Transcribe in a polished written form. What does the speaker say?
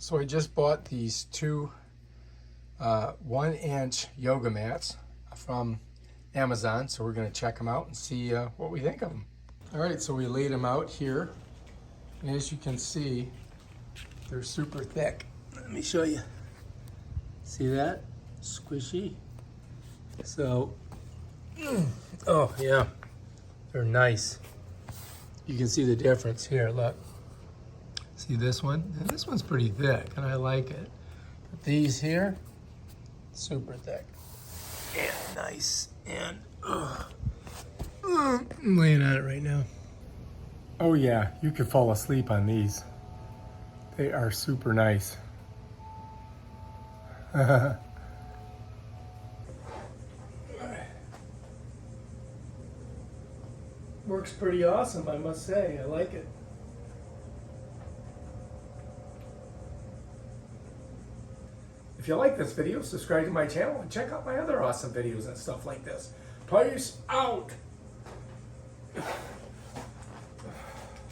So I just bought these two 1-inch yoga mats from Amazon. So we're going to check them out and see what we think of them. All right, so we laid them out here. And as you can see, they're super thick. Let me show you. See that? Squishy. So, oh yeah, they're nice. You can see the difference here, look. See this one? And this one's pretty thick, and I like it. But these here, super thick. And nice. And, I'm laying on it right now. Oh yeah, you could fall asleep on these. They are super nice. Works pretty awesome, I must say. I like it. If you like this video, subscribe to my channel and check out my other awesome videos and stuff like this. Peace out!